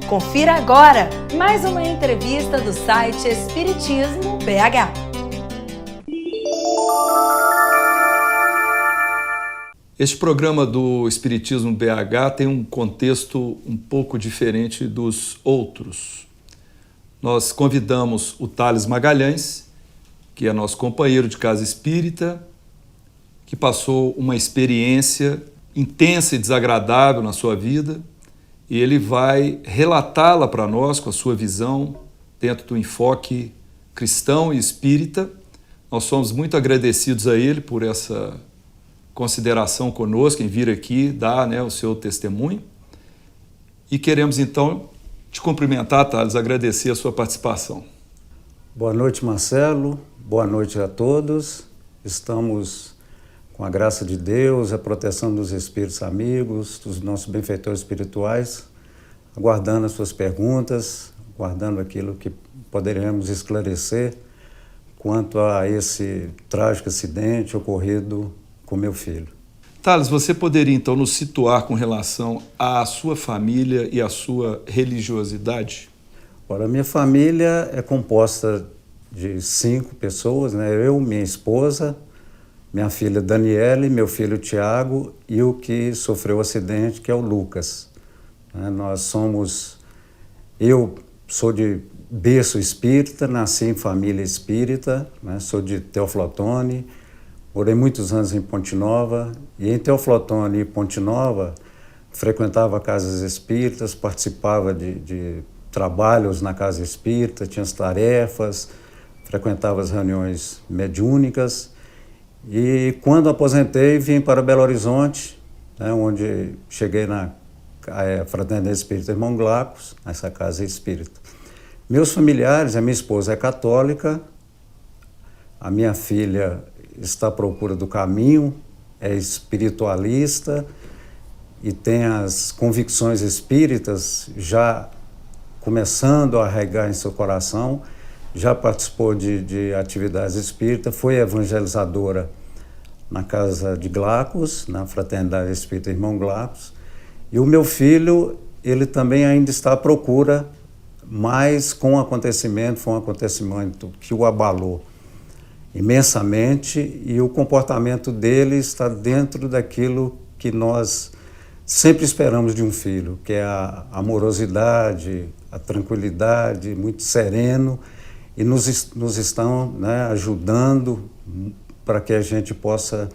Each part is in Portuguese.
Confira agora mais uma entrevista do site Espiritismo BH. Este programa do Espiritismo BH tem um contexto um pouco diferente dos outros. Nós convidamos o Thales Magalhães, que é nosso companheiro de casa espírita, que passou uma experiência intensa e desagradável na sua vida, e ele vai relatá-la para nós com a sua visão dentro do enfoque cristão e espírita. Nós somos muito agradecidos a ele por essa consideração conosco, em vir aqui dar o seu testemunho. E queremos então te cumprimentar, Thales, agradecer a sua participação. Boa noite, Marcelo. Boa noite a todos. Estamos, com a graça de Deus, a proteção dos espíritos amigos, dos nossos benfeitores espirituais, aguardando as suas perguntas, aguardando aquilo que poderemos esclarecer quanto a esse trágico acidente ocorrido com meu filho. Thales, você poderia então nos situar com relação à sua família e à sua religiosidade? Ora, minha família é composta de 5 pessoas, Eu, minha esposa, minha filha Daniele, meu filho Tiago e o que sofreu o acidente, que é o Lucas. Eu sou de berço espírita, nasci em família espírita, sou de Teoflotone, morei muitos anos em Ponte Nova, e em Teoflotone e Ponte Nova frequentava casas espíritas, participava de trabalhos na casa espírita, tinha as tarefas, frequentava as reuniões mediúnicas. E quando aposentei, vim para Belo Horizonte, onde cheguei na Fraternidade Espírita Irmão Glacos, nessa casa espírita. Meus familiares, a minha esposa é católica, a minha filha está à procura do caminho, é espiritualista e tem as convicções espíritas já começando a arraigar em seu coração. Já participou de atividades espíritas, foi evangelizadora na Casa de Glacos, na Fraternidade Espírita Irmão Glacos. E o meu filho, ele também ainda está à procura, mas foi um acontecimento que o abalou imensamente, e o comportamento dele está dentro daquilo que nós sempre esperamos de um filho, que é a amorosidade, a tranquilidade, muito sereno, e nos estão ajudando para que a gente possa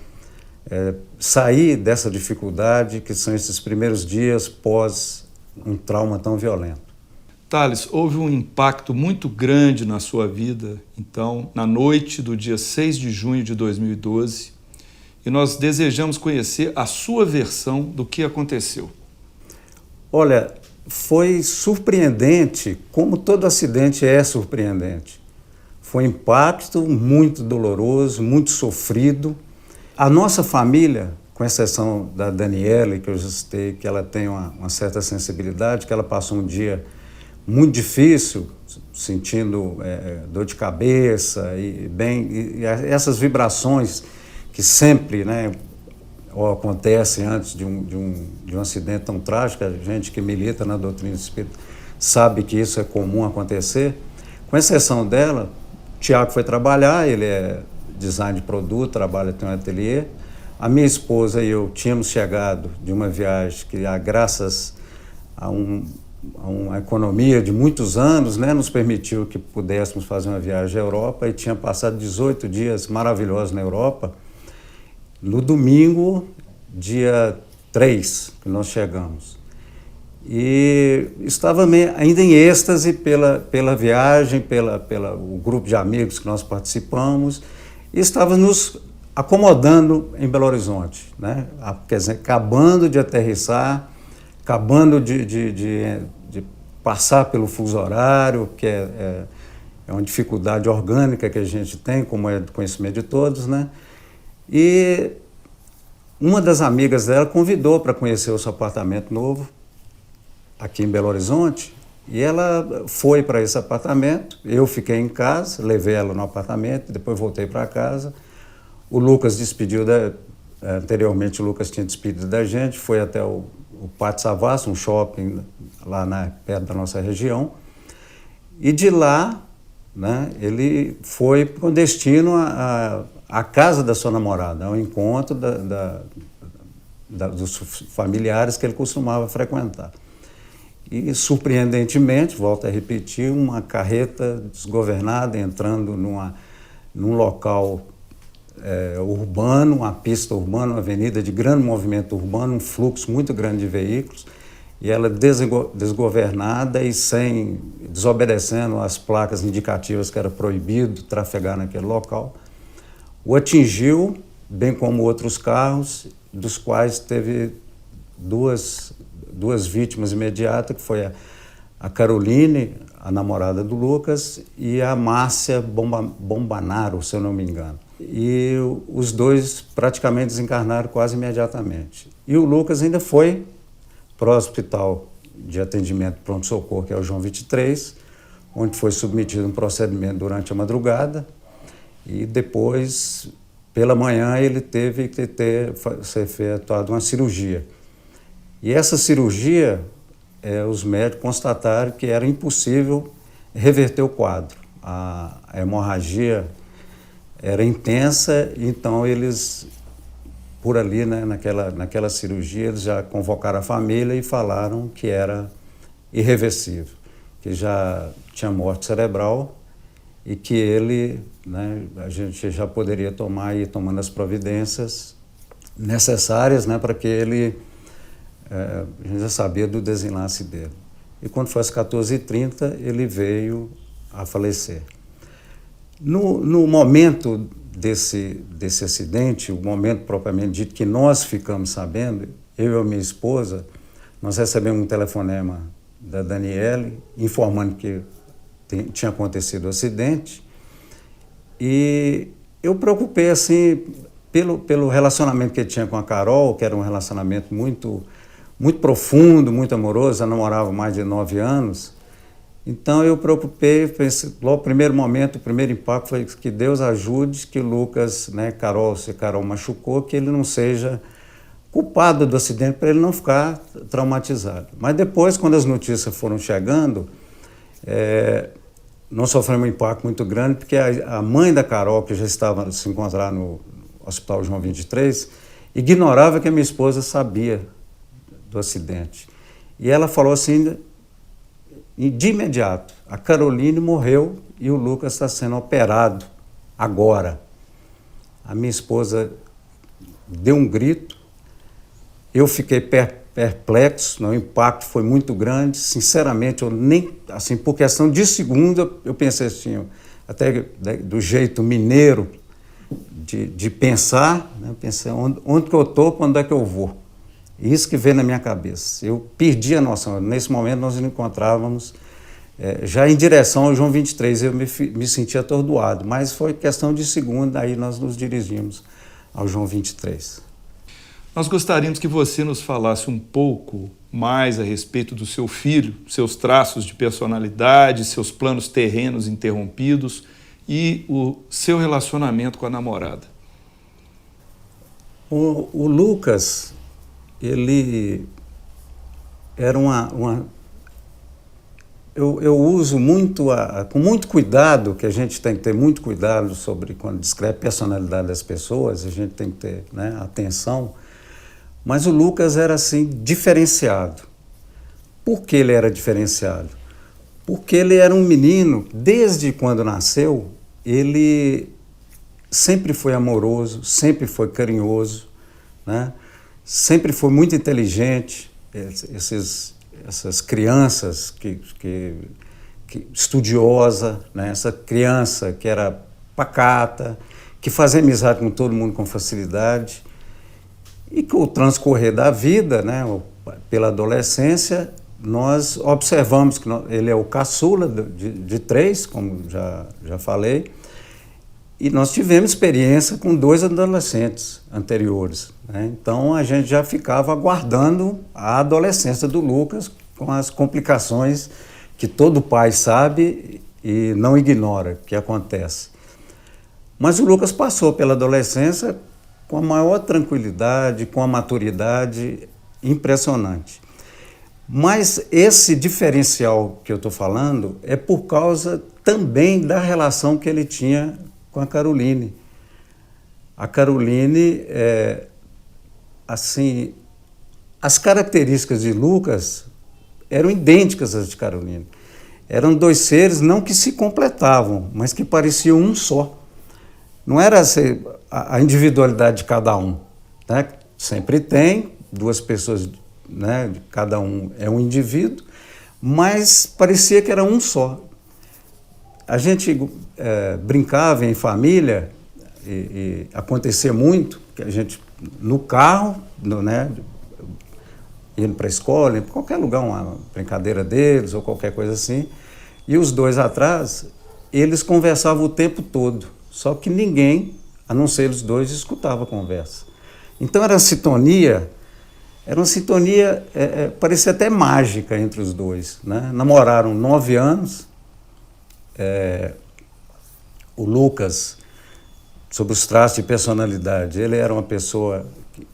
sair dessa dificuldade que são esses primeiros dias pós um trauma tão violento. Thales, houve um impacto muito grande na sua vida, então, na noite do dia 6 de junho de 2012, e nós desejamos conhecer a sua versão do que aconteceu. Olha, foi surpreendente, como todo acidente é surpreendente. Foi um impacto muito doloroso, muito sofrido. A nossa família, com exceção da Daniele, que eu já citei, que ela tem uma certa sensibilidade, que ela passou um dia muito difícil, sentindo dor de cabeça e essas vibrações que sempre acontecem antes de um acidente tão trágico. A gente que milita na doutrina espírita sabe que isso é comum acontecer. Com exceção dela, Tiago foi trabalhar, ele é design de produto, tem um ateliê. A minha esposa e eu tínhamos chegado de uma viagem que, graças a uma economia de muitos anos, nos permitiu que pudéssemos fazer uma viagem à Europa, e tinha passado 18 dias maravilhosos na Europa. No domingo, dia 3, que nós chegamos. E estava ainda em êxtase pela viagem, o grupo de amigos que nós participamos, e estava nos acomodando em Belo Horizonte, Quer dizer, acabando de aterrissar, acabando de passar pelo fuso horário, que é uma dificuldade orgânica que a gente tem, como é do conhecimento de todos, E uma das amigas dela convidou para conhecer o seu apartamento novo, aqui em Belo Horizonte, e ela foi para esse apartamento. Eu fiquei em casa, levei ela no apartamento, depois voltei para casa. O Lucas despediu, anteriormente o Lucas tinha despedido da gente, foi até o o Pátio Savassi, um shopping lá perto da nossa região, e de lá, né, ele foi com destino à casa da sua namorada, ao encontro dos familiares que ele costumava frequentar. E, surpreendentemente, volto a repetir, uma carreta desgovernada entrando num local urbano, uma pista urbana, uma avenida de grande movimento urbano, um fluxo muito grande de veículos, e ela desgovernada e desobedecendo as placas indicativas que era proibido trafegar naquele local, o atingiu, bem como outros carros, dos quais teve duas vítimas imediatas, que foi a Caroline, a namorada do Lucas, e a Márcia Bombanaro, se eu não me engano. E os dois praticamente desencarnaram quase imediatamente. E o Lucas ainda foi para o hospital de atendimento pronto-socorro, que é o João 23, onde foi submetido a um procedimento durante a madrugada, e depois, pela manhã, ele teve que ser efetuada uma cirurgia. E essa cirurgia, os médicos constataram que era impossível reverter o quadro. A hemorragia era intensa, então eles, por ali, né, naquela cirurgia, eles já convocaram a família e falaram que era irreversível, que já tinha morte cerebral e que ele, né, a gente já poderia ir tomando as providências necessárias, né, para que ele, a gente já sabia do desenlace dele. E quando foi às 14h30, ele veio a falecer. No momento desse acidente, o momento propriamente dito que nós ficamos sabendo, eu e a minha esposa, nós recebemos um telefonema da Daniele informando que tinha acontecido o acidente, e eu preocupei assim pelo relacionamento que ele tinha com a Carol, que era um relacionamento muito profundo, muito amoroso, ela namorava mais de 9 anos. Então eu preocupei, pensei, logo no primeiro momento, o primeiro impacto foi que Deus ajude que o Lucas, né, se Carol machucou, que ele não seja culpado do acidente, para ele não ficar traumatizado. Mas depois, quando as notícias foram chegando, nós sofremos um impacto muito grande, porque a mãe da Carol, que já estava se encontrar no Hospital João 23, ignorava que a minha esposa sabia do acidente. E ela falou assim, de imediato, a Caroline morreu e o Lucas está sendo operado agora. A minha esposa deu um grito, eu fiquei perplexo, o impacto foi muito grande, sinceramente, eu nem, assim, por questão de segundo, eu pensei assim, até do jeito mineiro de pensar, né, pensei, onde que eu estou, para onde é que eu vou? Isso que veio na minha cabeça. Eu perdi a noção. Nesse momento, nós nos encontrávamos já em direção ao João 23. Eu me senti atordoado, mas foi questão de segundo, aí nós nos dirigimos ao João 23. Nós gostaríamos que você nos falasse um pouco mais a respeito do seu filho, seus traços de personalidade, seus planos terrenos interrompidos e o seu relacionamento com a namorada. O Lucas, ele era eu uso muito, com muito cuidado, que a gente tem que ter muito cuidado sobre quando descreve a personalidade das pessoas, a gente tem que ter, né, atenção, mas o Lucas era assim, diferenciado. Por que ele era diferenciado? Porque ele era um menino, desde quando nasceu, ele sempre foi amoroso, sempre foi carinhoso, né? Sempre foi muito inteligente. Essas crianças estudiosa, né? Essa criança que era pacata, que fazia amizade com todo mundo com facilidade, e com o transcorrer da vida, né, pela adolescência, nós observamos que ele é o caçula de 3, como já falei, e nós tivemos experiência com 2 adolescentes anteriores, né? Então a gente já ficava aguardando a adolescência do Lucas, com as complicações que todo pai sabe e não ignora que acontece. Mas o Lucas passou pela adolescência com a maior tranquilidade, com a maturidade impressionante. Mas esse diferencial que eu estou falando é por causa também da relação que ele tinha com a Caroline. A Caroline, assim, as características de Lucas eram idênticas às de Caroline. Eram dois seres não que se completavam, mas que pareciam um só. Não era assim, a individualidade de cada um, né? Sempre tem duas pessoas, né? Cada um é um indivíduo, mas parecia que era um só. A gente brincava em família e acontecia muito que a gente no carro, né? Indo para a escola, em qualquer lugar, uma brincadeira deles ou qualquer coisa assim, e os dois atrás, eles conversavam o tempo todo, só que ninguém, a não ser eles dois, escutava a conversa. Então era uma sintonia, parecia até mágica entre os dois, né? Namoraram 9 anos, o Lucas, sobre os traços de personalidade, ele era uma pessoa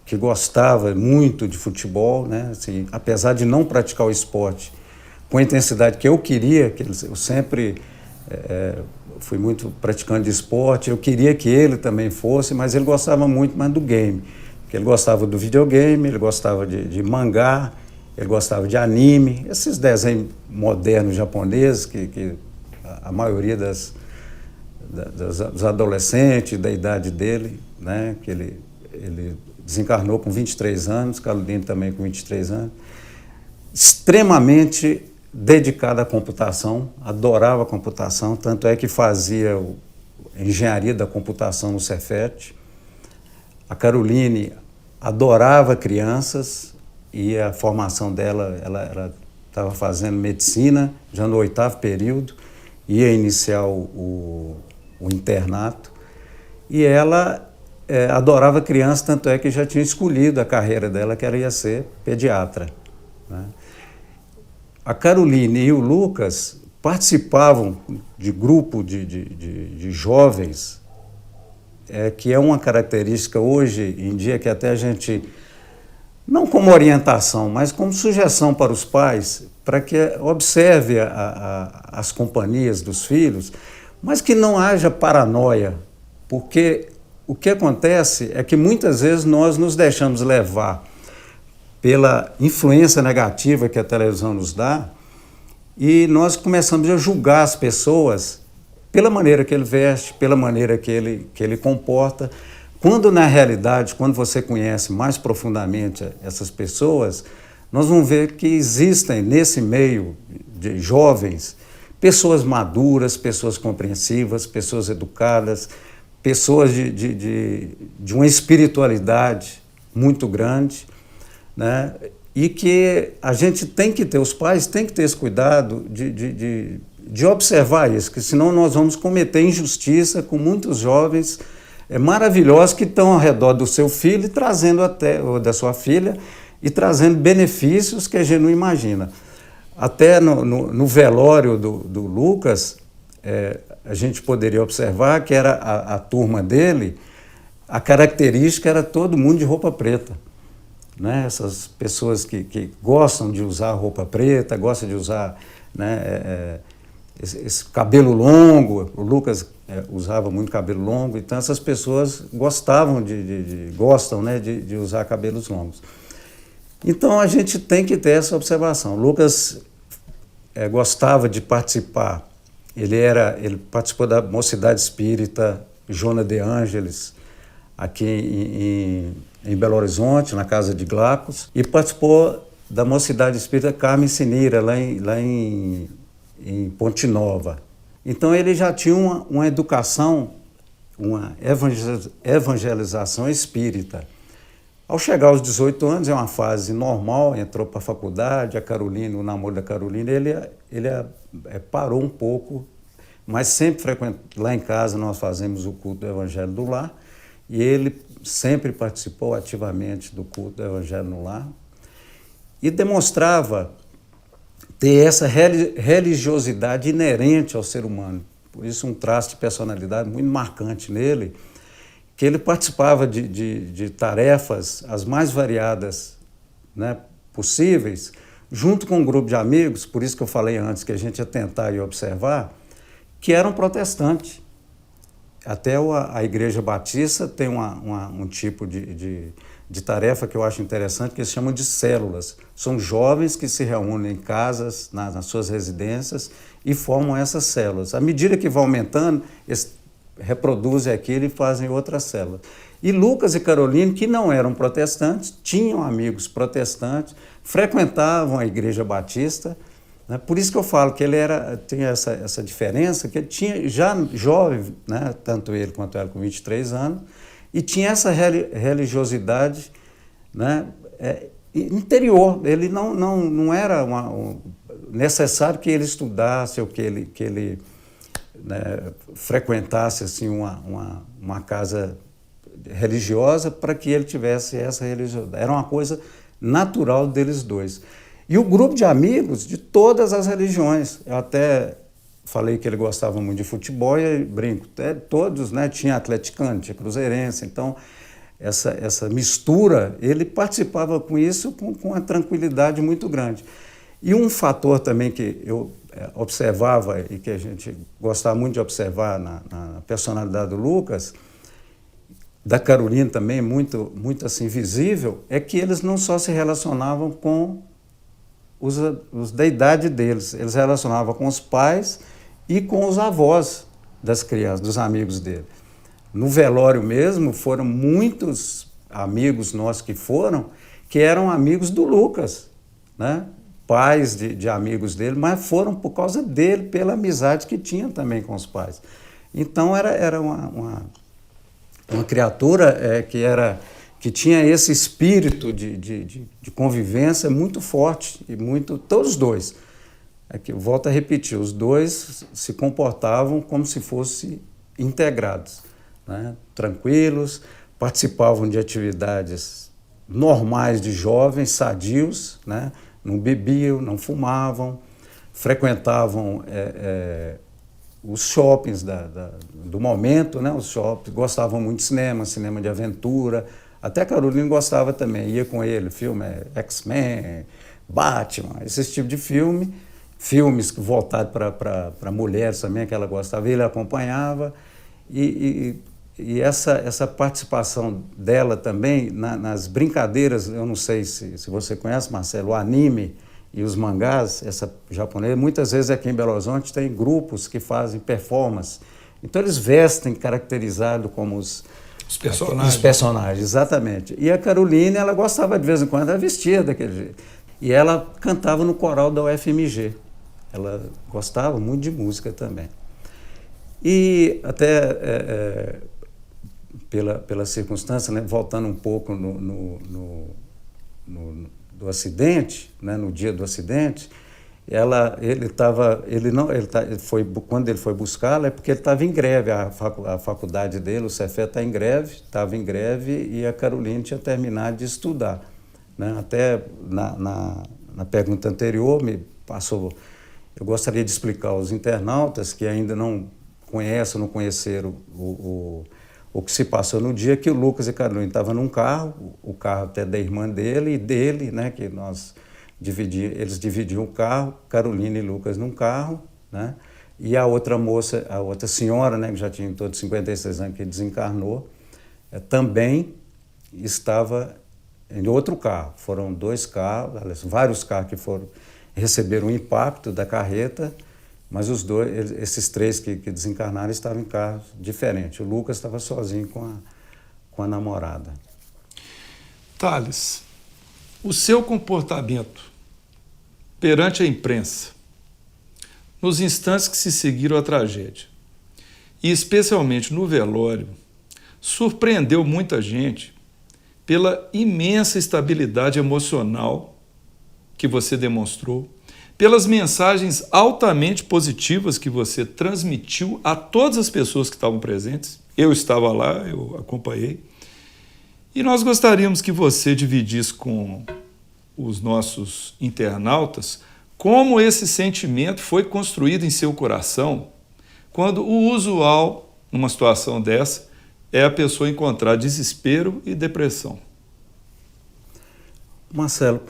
que gostava muito de futebol, né? Assim, apesar de não praticar o esporte com a intensidade que eu queria, eu sempre fui muito praticante de esporte, eu queria que ele também fosse, mas ele gostava muito mais do game, porque ele gostava do videogame, ele gostava de mangá, ele gostava de anime, esses desenhos modernos japoneses que a maioria dos adolescentes da idade dele, né? Que ele desencarnou com 23 anos, Caroline também com 23 anos, extremamente dedicado à computação, adorava a computação, tanto é que fazia engenharia da computação no Cefet. A Caroline adorava crianças e a formação dela, ela estava fazendo medicina, já no 8º período, ia iniciar o internato, e ela adorava criança, tanto é que já tinha escolhido a carreira dela, que ela ia ser pediatra, né? A Caroline e o Lucas participavam de grupo de jovens, que é uma característica hoje em dia que até a gente, não como orientação, mas como sugestão para os pais, para que observe as companhias dos filhos, mas que não haja paranoia, porque o que acontece é que muitas vezes nós nos deixamos levar pela influência negativa que a televisão nos dá e nós começamos a julgar as pessoas pela maneira que ele veste, pela maneira que ele comporta, quando na realidade, quando você conhece mais profundamente essas pessoas, nós vamos ver que existem nesse meio de jovens pessoas maduras, pessoas compreensivas, pessoas educadas, pessoas de uma espiritualidade muito grande, né? E que a gente tem que ter, os pais têm que ter esse cuidado de observar isso, que senão nós vamos cometer injustiça com muitos jovens maravilhosos que estão ao redor do seu filho, trazendo ou da sua filha, e trazendo benefícios que a gente não imagina. Até no velório do Lucas, a gente poderia observar que era a turma dele, a característica era todo mundo de roupa preta, né? Essas pessoas que gostam de usar roupa preta, gostam de usar, né, esse cabelo longo. O Lucas usava muito cabelo longo, então essas pessoas gostam, né, de usar cabelos longos. Então a gente tem que ter essa observação. O Lucas gostava de participar. Ele participou da Mocidade Espírita Joana de Ângeles, aqui em Belo Horizonte, na casa de Glacos, e participou da Mocidade Espírita Carmen Sinira, lá em Ponte Nova. Então ele já tinha uma educação, uma evangelização espírita. Ao chegar aos 18 anos, é uma fase normal, entrou para a faculdade, o namoro da Caroline, ele parou um pouco, mas sempre lá em casa nós fazemos o culto do Evangelho do Lar, e ele sempre participou ativamente do culto do Evangelho no Lar, e demonstrava ter essa religiosidade inerente ao ser humano. Por isso um traço de personalidade muito marcante nele, que ele participava de tarefas as mais variadas né, possíveis, junto com um grupo de amigos, por isso que eu falei antes que a gente ia tentar e observar, que eram protestantes. Até a Igreja Batista tem um tipo de tarefa que eu acho interessante, que eles chamam de células. São jovens que se reúnem em casas, nas suas residências, e formam essas células. À medida que vão aumentando, eles reproduzem aquilo e fazem outras células. E Lucas e Caroline, que não eram protestantes, tinham amigos protestantes, frequentavam a Igreja Batista, né? Por isso que eu falo que ele tinha essa diferença, que ele tinha já jovem, né? Tanto ele quanto ela com 23 anos, e tinha essa religiosidade, né? Interior. Ele não era necessário que ele estudasse ou que ele né, frequentasse assim, uma casa religiosa para que ele tivesse essa religiosidade. Era uma coisa natural deles dois. E o grupo de amigos de todas as religiões. Eu até falei que ele gostava muito de futebol e brinco. Todos, né, tinha atleticano, tinha cruzeirense. Então, essa mistura, ele participava com isso com uma tranquilidade muito grande. E um fator também que eu observava e que a gente gostava muito de observar na personalidade do Lucas, da Carolina também, muito assim visível, é que eles não só se relacionavam com os da idade deles, eles se relacionavam com os pais e com os avós das crianças, dos amigos dele. No velório mesmo, foram muitos amigos nossos que eram amigos do Lucas, né? Pais de amigos dele, mas foram por causa dele, pela amizade que tinha também com os pais. Então era uma criatura que tinha esse espírito de convivência muito forte, e todos os dois. Volto a repetir, os dois se comportavam como se fossem integrados, né? Tranquilos, participavam de atividades normais de jovens, sadios, né? Não bebiam, não fumavam, frequentavam os shoppings do momento, né? Os shoppings, gostavam muito de cinema de aventura. Até a Carolina gostava também, ia com ele, filme X-Men, Batman, esse tipo de filmes voltados para mulheres também, que ela gostava, ele acompanhava. E essa participação dela também nas brincadeiras, eu não sei se você conhece, Marcelo, o anime e os mangás, essa japonesa, muitas vezes aqui em Belo Horizonte tem grupos que fazem performance. Então eles vestem caracterizados como os personagens. Os personagens, exatamente. E a Caroline, ela gostava de vez em quando, ela vestia daquele jeito. E ela cantava no coral da UFMG. Ela gostava muito de música também. E até pela circunstância, né, voltando um pouco do acidente, né, no dia do acidente, quando ele foi buscá-la é porque ele estava em greve, a faculdade dele, o Cefet, estava em greve e a Carolina tinha terminado de estudar, né? Até na pergunta anterior me passou, eu gostaria de explicar aos internautas que ainda não conhecem, não conheceram o que se passou no dia que o Lucas e a Carolina estavam num carro, o carro até da irmã dele e dele, né, que eles dividiam o carro, Carolina e Lucas num carro, né, e a outra moça, a outra senhora, né, que já tinha em torno de 56 anos, que desencarnou, também estava em outro carro. Foram 2 carros, vários carros que receberam o impacto da carreta, mas esses 3 que desencarnaram estavam em carros diferentes. O Lucas estava sozinho com a namorada. Thales, o seu comportamento perante a imprensa, nos instantes que se seguiram à tragédia, e especialmente no velório, surpreendeu muita gente pela imensa estabilidade emocional que você demonstrou, pelas mensagens altamente positivas que você transmitiu a todas as pessoas que estavam presentes. Eu estava lá, eu acompanhei. E nós gostaríamos que você dividisse com os nossos internautas como esse sentimento foi construído em seu coração, quando o usual, numa situação dessa, é a pessoa encontrar desespero e depressão. Marcelo,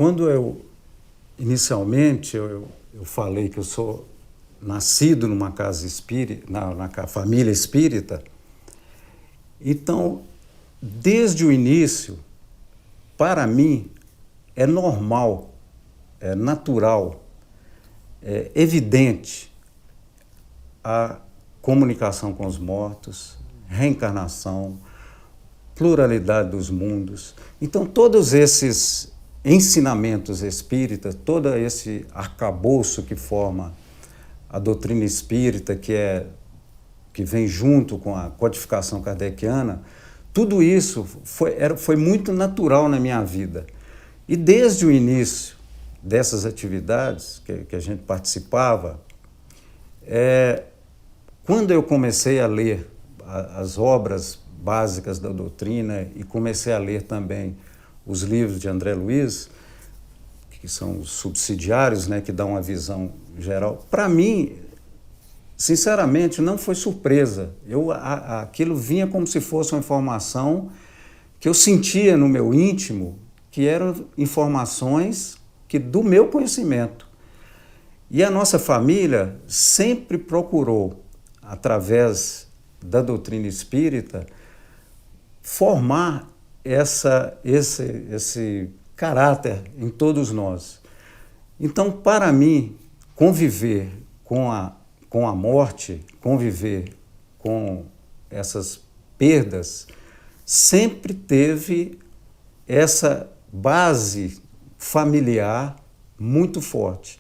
inicialmente eu falei que eu sou nascido numa casa espírita, na família espírita, então, desde o início, para mim, é normal, é natural, é evidente a comunicação com os mortos, reencarnação, pluralidade dos mundos. Então, todos esses ensinamentos espíritas, todo esse arcabouço que forma a doutrina espírita, que vem junto com a codificação kardeciana, tudo isso foi muito natural na minha vida. E desde o início dessas atividades que a gente participava, quando eu comecei a ler as obras básicas da doutrina e comecei a ler também os livros de André Luiz, que são os subsidiários, né, que dão uma visão geral, para mim, sinceramente, não foi surpresa. Aquilo vinha como se fosse uma informação que eu sentia no meu íntimo, que eram informações do meu conhecimento. E a nossa família sempre procurou, através da doutrina espírita, formar esse caráter em todos nós. Então, para mim, conviver com a morte, conviver com essas perdas, sempre teve essa base familiar muito forte.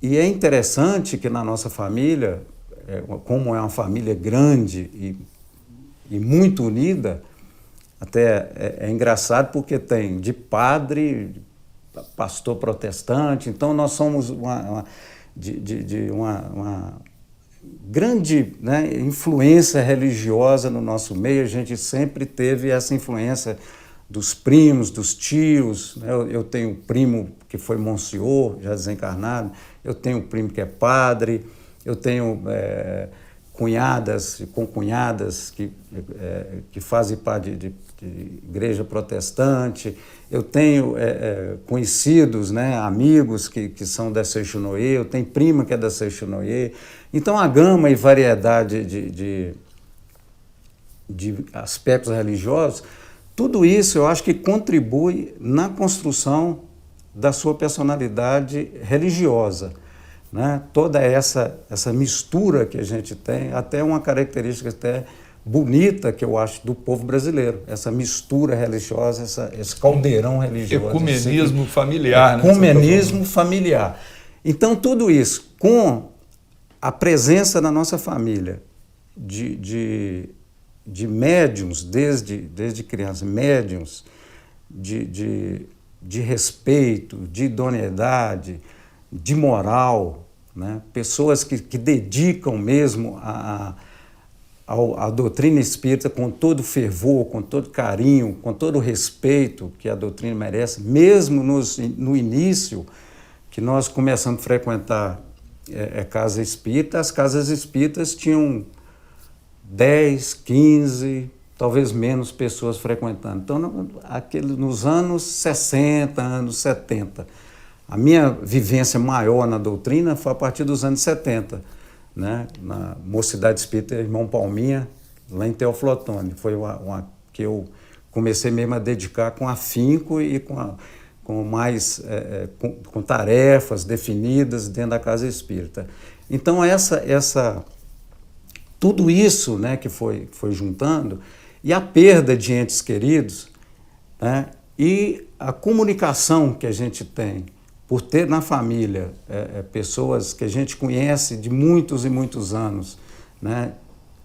E é interessante que na nossa família, como é uma família grande e muito unida, até é engraçado porque tem de padre, pastor protestante, então nós somos uma grande, né, influência religiosa no nosso meio. A gente sempre teve essa influência dos primos, dos tios, né? Eu tenho um primo que foi monsenhor, já desencarnado, eu tenho um primo que é padre, eu tenho cunhadas e concunhadas que fazem parte de igreja protestante, eu tenho conhecidos, né, amigos que são da Seixonoye, eu tenho prima que é da Seixonoye. Então, a gama e variedade de aspectos religiosos, tudo isso eu acho que contribui na construção da sua personalidade religiosa, né? Toda essa mistura que a gente tem, até uma característica até bonita que eu acho do povo brasileiro, essa mistura religiosa, esse caldeirão religioso. Ecumenismo familiar. Ecumenismo familiar. Então, tudo isso, com a presença na nossa família de médiuns, desde criança, médiuns de respeito, de idoneidade, de moral, né? Pessoas que dedicam mesmo a doutrina espírita com todo fervor, com todo carinho, com todo o respeito que a doutrina merece, mesmo no início, que nós começamos a frequentar casa espírita, as casas espíritas tinham 10, 15, talvez menos pessoas frequentando. Então, nos anos 60, anos 70, a minha vivência maior na doutrina foi a partir dos anos 70, né? Na Mocidade Espírita Irmão Palminha, lá em Teoflotone. Foi uma que eu comecei mesmo a dedicar com afinco e com mais com tarefas definidas dentro da casa espírita. Então, tudo isso, né, que foi juntando, e a perda de entes queridos, né, e a comunicação que a gente tem, por ter na família pessoas que a gente conhece de muitos e muitos anos, né,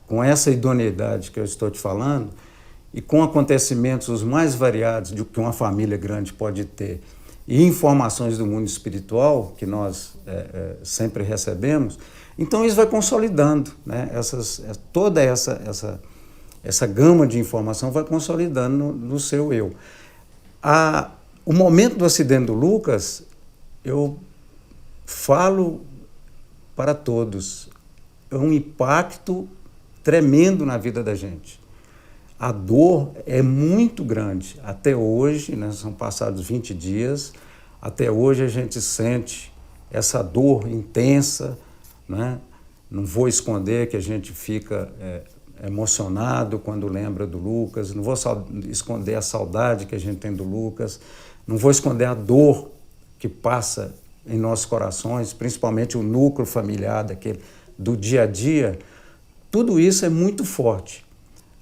com essa idoneidade que eu estou te falando, e com acontecimentos os mais variados do que uma família grande pode ter, e informações do mundo espiritual que nós sempre recebemos, então isso vai consolidando, né, toda essa gama de informação vai consolidando no seu eu. O momento do acidente do Lucas, eu falo para todos, é um impacto tremendo na vida da gente. a dor é muito grande. Até hoje, né, são passados 20 dias, até hoje a gente sente essa dor intensa, né? Não vou esconder que a gente fica emocionado quando lembra do Lucas, não vou esconder a saudade que a gente tem do Lucas, não vou esconder a dor que passa em nossos corações, principalmente o núcleo familiar do dia a dia. Tudo isso é muito forte.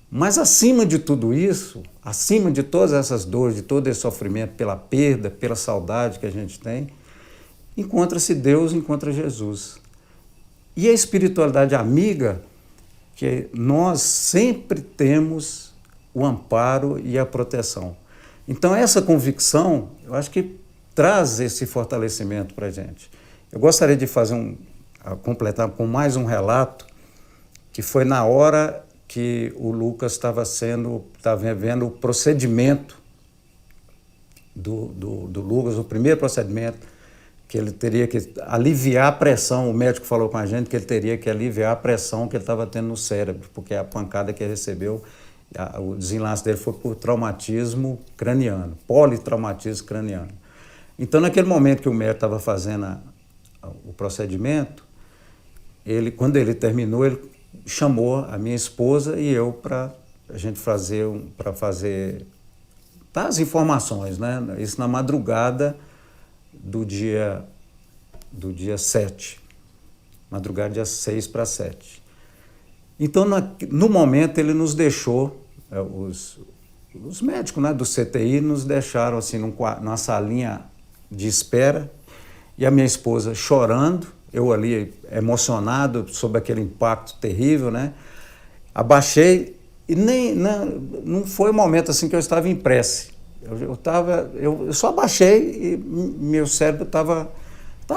Mas acima de tudo isso, acima de todas essas dores, de todo esse sofrimento pela perda, pela saudade que a gente tem, encontra-se Deus, encontra Jesus. E a espiritualidade amiga, que nós sempre temos o amparo e a proteção. Então essa convicção, eu acho que traz esse fortalecimento para a gente. Eu gostaria de completar com mais um relato, que foi na hora que o Lucas estava vendo o procedimento do Lucas, o primeiro procedimento, que ele teria que aliviar a pressão. O médico falou com a gente que ele teria que aliviar a pressão que ele estava tendo no cérebro, porque a pancada que ele recebeu, o desenlace dele foi por traumatismo craniano, politraumatismo craniano. Então, naquele momento que o médico estava fazendo o procedimento, quando ele terminou, ele chamou a minha esposa e eu para a gente dar as informações, né? Isso na madrugada do dia 7, madrugada dia 6 para 7. Então, no momento, ele nos deixou, os médicos, né, do CTI nos deixaram assim, numa salinha de espera, e a minha esposa chorando, eu ali emocionado sobre aquele impacto terrível, né? Abaixei e não foi um momento assim que eu estava em prece. Eu só abaixei e meu cérebro estava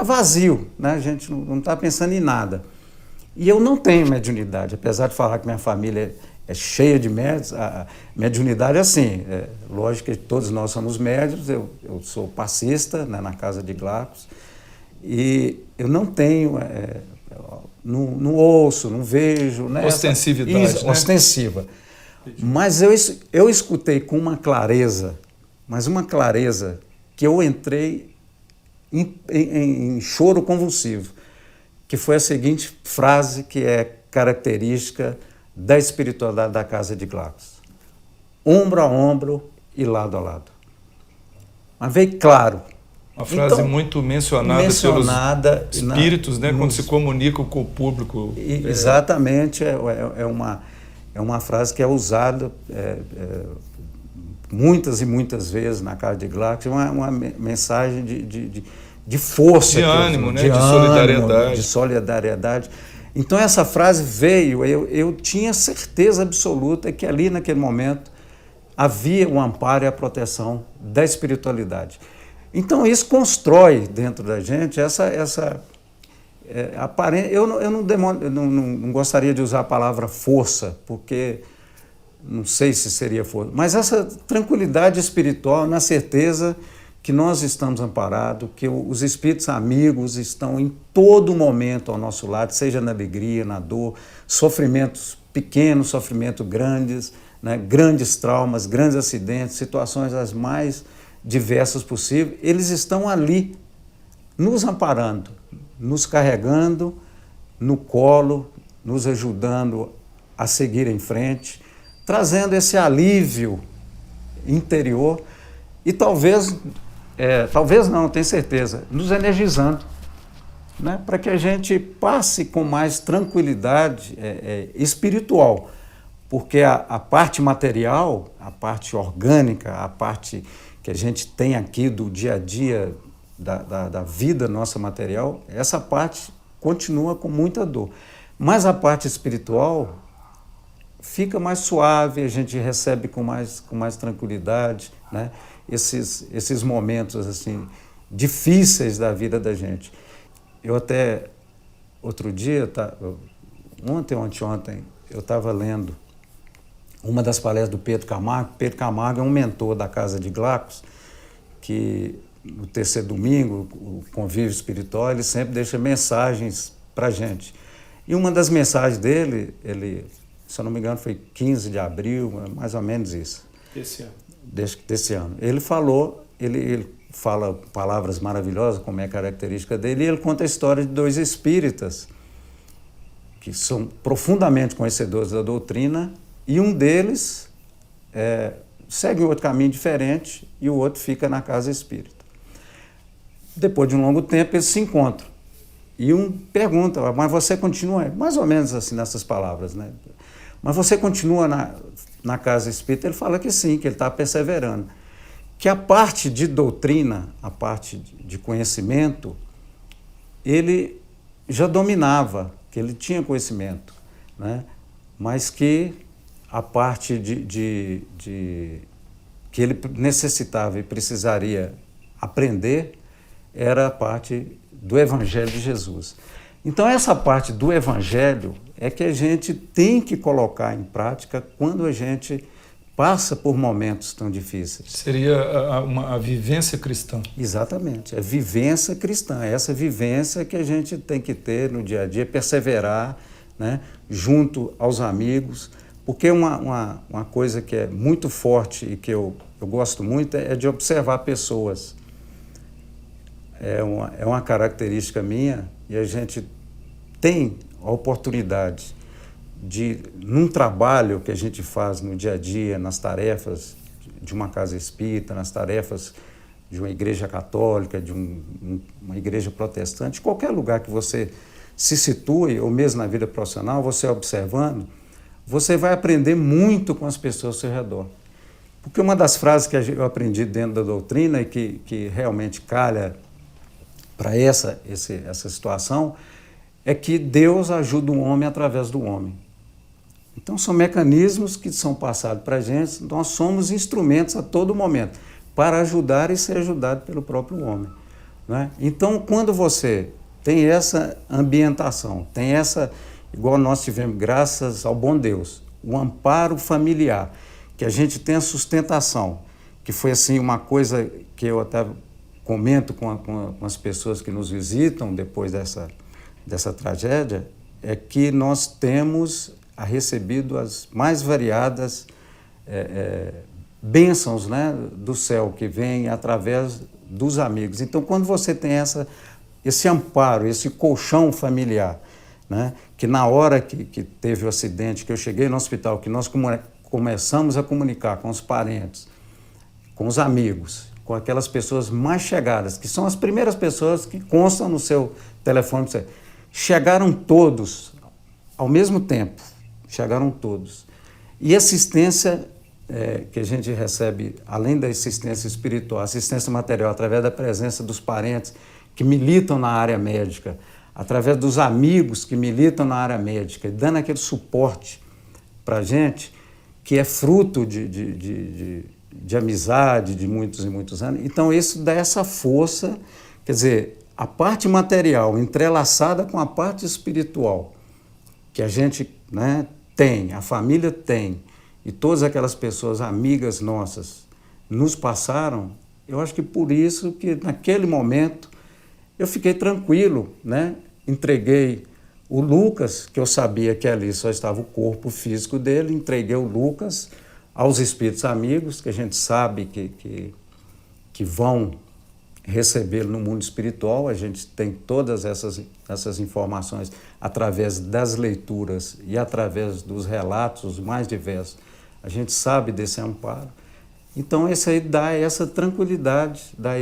vazio, né? A gente não está pensando em nada. E eu não tenho mediunidade, apesar de falar que minha família é cheia de médios. A mediunidade é assim, lógico que todos nós somos médios, eu sou passista, né, na casa de Glacos, e eu não tenho, não ouço, não vejo. Né, ostensividade, né? Ostensiva. Mas eu escutei com uma clareza, que eu entrei em choro convulsivo, que foi a seguinte frase que é característica da espiritualidade da casa de Glacos: ombro a ombro e lado a lado. Mas veio claro. Uma frase muito mencionada pelos espíritos, né, quando se comunicam com o público. Exatamente, é uma frase que é usada muitas e muitas vezes na casa de Glacos, uma mensagem de força. De ânimo, né? De solidariedade. De solidariedade. Então essa frase veio, eu tinha certeza absoluta que ali naquele momento havia o amparo e a proteção da espiritualidade. Então isso constrói dentro da gente essa aparência. Eu não gostaria de usar a palavra força, porque não sei se seria força, mas essa tranquilidade espiritual na certeza que nós estamos amparados, que os espíritos amigos estão em todo momento ao nosso lado, seja na alegria, na dor, sofrimentos pequenos, sofrimentos grandes, né, grandes traumas, grandes acidentes, situações as mais diversas possíveis. Eles estão ali, nos amparando, nos carregando no colo, nos ajudando a seguir em frente, trazendo esse alívio interior e talvez não, tenho certeza, nos energizando, né, para que a gente passe com mais tranquilidade espiritual, porque a parte material, a parte orgânica, a parte que a gente tem aqui do dia a dia, da vida nossa material, essa parte continua com muita dor. Mas a parte espiritual fica mais suave, a gente recebe com mais tranquilidade, né, esses momentos assim, difíceis da vida da gente. Eu até, outro dia, ontem, eu estava lendo uma das palestras do Pedro Camargo. Pedro Camargo é um mentor da Casa de Glacos, que no terceiro domingo, o convívio espiritual, ele sempre deixa mensagens para a gente. E uma das mensagens dele, ele se eu não me engano foi 15 de abril, mais ou menos isso. Esse ano. Desse ano. Ele falou, ele fala palavras maravilhosas, como é característica dele, e ele conta a história de 2 espíritas que são profundamente conhecedores da doutrina, e um deles segue outro caminho diferente e o outro fica na casa espírita. Depois de um longo tempo, eles se encontram. E um pergunta, mas você continua, mais ou menos assim nessas palavras, né? Mas você continua na casa espírita? Ele fala que sim, que ele está perseverando. Que a parte de doutrina, a parte de conhecimento, ele já dominava, que ele tinha conhecimento, né? Mas que a parte que ele necessitava e precisaria aprender era a parte do Evangelho de Jesus. Então, essa parte do Evangelho é que a gente tem que colocar em prática quando a gente passa por momentos tão difíceis. Seria a vivência cristã. Exatamente, é vivência cristã, essa vivência que a gente tem que ter no dia a dia, perseverar, né, junto aos amigos, porque uma coisa que é muito forte e que eu gosto muito é de observar pessoas. É uma característica minha, e a gente tem a oportunidade de, num trabalho que a gente faz no dia a dia, nas tarefas de uma casa espírita, nas tarefas de uma igreja católica, de uma igreja protestante, qualquer lugar que você se situe, ou mesmo na vida profissional, você observando, você vai aprender muito com as pessoas ao seu redor. Porque uma das frases que eu aprendi dentro da doutrina e que realmente calha para essa situação é que Deus ajuda o homem através do homem. Então, são mecanismos que são passados para a gente, nós somos instrumentos a todo momento para ajudar e ser ajudado pelo próprio homem, né? Então, quando você tem essa ambientação, tem essa, igual nós tivemos, graças ao bom Deus, o amparo familiar, que a gente tem a sustentação, que foi assim uma coisa que eu até comento com as pessoas que nos visitam depois dessa tragédia, é que nós temos recebido as mais variadas bênçãos, né, do céu, que vem através dos amigos. Então, quando você tem esse amparo, esse colchão familiar, né, que na hora que teve o acidente, que eu cheguei no hospital, que nós começamos a comunicar com os parentes, com os amigos, com aquelas pessoas mais chegadas, que são as primeiras pessoas que constam no seu telefone. Chegaram todos ao mesmo tempo, chegaram todos. E assistência que a gente recebe, além da assistência espiritual, assistência material, através da presença dos parentes que militam na área médica, através dos amigos que militam na área médica, dando aquele suporte para a gente, que é fruto de amizade de muitos e muitos anos. Então, isso dá essa força, quer dizer, a parte material entrelaçada com a parte espiritual, que a gente, né, tem, a família tem, e todas aquelas pessoas amigas nossas nos passaram, eu acho que por isso que naquele momento eu fiquei tranquilo, né? Entreguei o Lucas, que eu sabia que ali só estava o corpo físico dele, entreguei o Lucas aos espíritos amigos, que a gente sabe que vão recebê-lo no mundo espiritual. A gente tem todas essas informações através das leituras e através dos relatos mais diversos. A gente sabe desse amparo. Então, esse aí dá essa tranquilidade, dá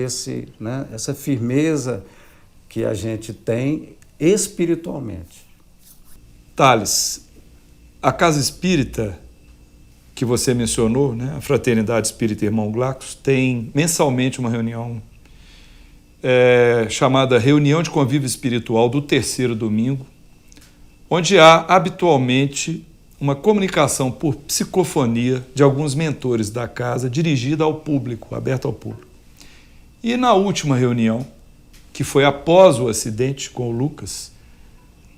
né, essa firmeza que a gente tem espiritualmente. Thales, a Casa Espírita que você mencionou, né, a Fraternidade Espírita Irmão Glaucus, tem mensalmente uma reunião chamada Reunião de Convívio Espiritual do terceiro domingo, onde há habitualmente uma comunicação por psicofonia de alguns mentores da casa, dirigida ao público, aberta ao público. E na última reunião, que foi após o acidente com o Lucas,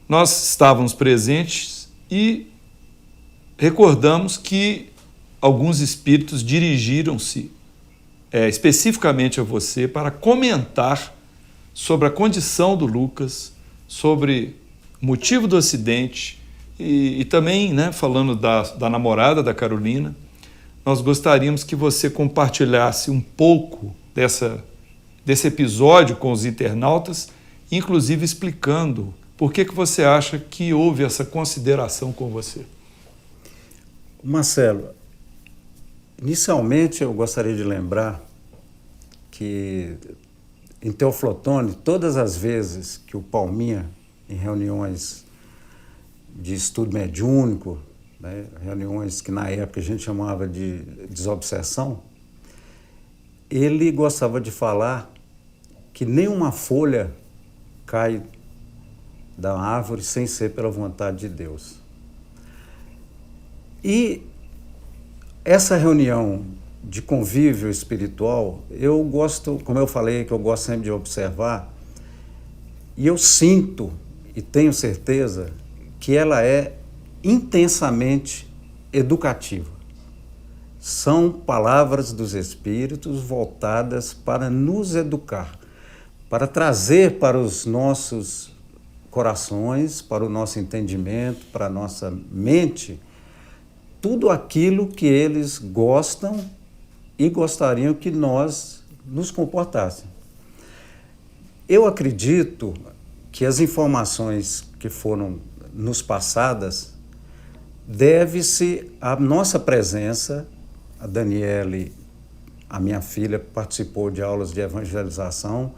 nós estávamos presentes e recordamos que alguns espíritos dirigiram-se especificamente a você para comentar sobre a condição do Lucas, sobre o motivo do acidente E também, né, falando da namorada da Carolina, nós gostaríamos que você compartilhasse um pouco desse episódio com os internautas, inclusive explicando por que você acha que houve essa consideração com você. Marcelo, inicialmente eu gostaria de lembrar que em Teoflotone, todas as vezes que o Palminha, em reuniões de estudo mediúnico, né, reuniões que na época a gente chamava de desobsessão, ele gostava de falar que nenhuma folha cai da árvore sem ser pela vontade de Deus. E essa reunião de convívio espiritual, eu gosto, como eu falei, que eu gosto sempre de observar, e eu sinto e tenho certeza que ela é intensamente educativa. São palavras dos Espíritos voltadas para nos educar, para trazer para os nossos corações, para o nosso entendimento, para a nossa mente, tudo aquilo que eles gostam e gostariam que nós nos comportássemos. Eu acredito que as informações que foram nos passadas deve-se à nossa presença. A Daniele, a minha filha, participou de aulas de evangelização.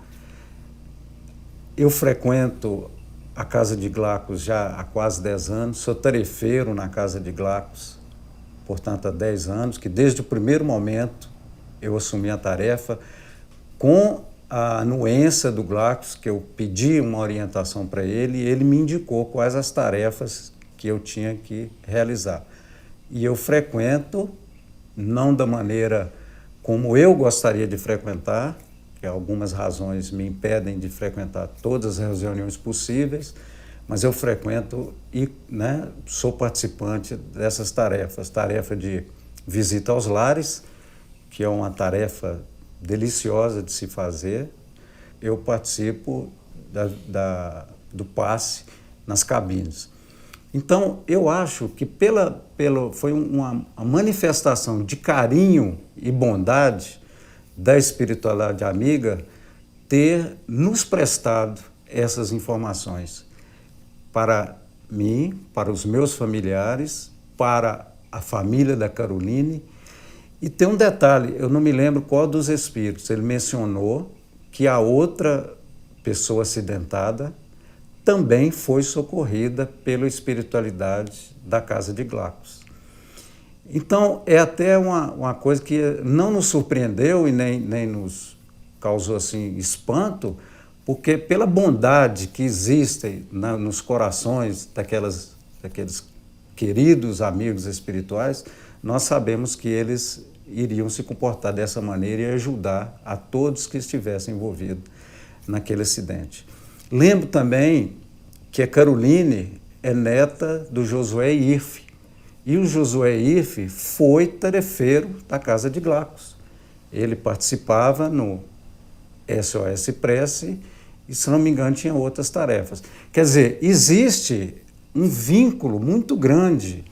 Eu frequento a Casa de Glacos já há quase 10 anos, sou tarefeiro na Casa de Glacos, portanto há 10 anos, que desde o primeiro momento eu assumi a tarefa com a anuência do Glacos, que eu pedi uma orientação para ele e ele me indicou quais as tarefas que eu tinha que realizar. E eu frequento, não da maneira como eu gostaria de frequentar, que algumas razões me impedem de frequentar todas as reuniões possíveis, mas eu frequento e, né, sou participante dessas tarefas. Tarefa de visita aos lares, que é uma tarefa deliciosa de se fazer. Eu participo do passe nas cabines. Então, eu acho que foi uma manifestação de carinho e bondade da espiritualidade amiga ter nos prestado essas informações para mim, para os meus familiares, para a família da Caroline. E tem um detalhe, eu não me lembro qual dos espíritos, ele mencionou que a outra pessoa acidentada também foi socorrida pela espiritualidade da Casa de Glacos. Então, é até uma coisa que não nos surpreendeu e nem nos causou assim, espanto, porque pela bondade que existe nos corações daqueles queridos amigos espirituais, nós sabemos que eles iriam se comportar dessa maneira e ajudar a todos que estivessem envolvidos naquele acidente. Lembro também que a Caroline é neta do Josué Irfe, e o Josué Irfe foi tarefeiro da Casa de Glacos. Ele participava no SOS Prece e, se não me engano, tinha outras tarefas. Quer dizer, existe um vínculo muito grande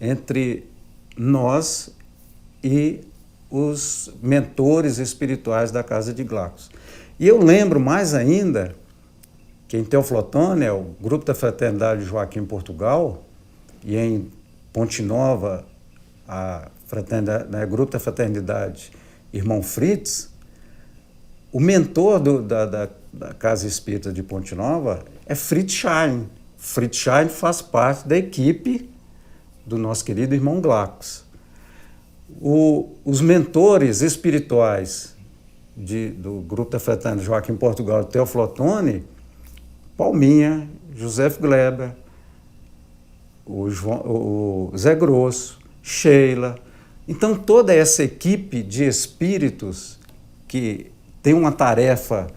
entre nós e os mentores espirituais da Casa de Glacos. E eu lembro mais ainda que em Teoflotone, o Grupo da Fraternidade Joaquim Portugal, e em Ponte Nova, o Grupo da Fraternidade Irmão Fritz, o mentor da Casa Espírita de Ponte Nova é Fritz Schein. Fritz Schein faz parte da equipe do nosso querido irmão Glacos. Os mentores espirituais do Grupo da Fraternidade Joaquim Portugal de Teoflotone, Palminha, José Gleber, o Zé Grosso, Sheila. Então, toda essa equipe de espíritos que tem uma tarefa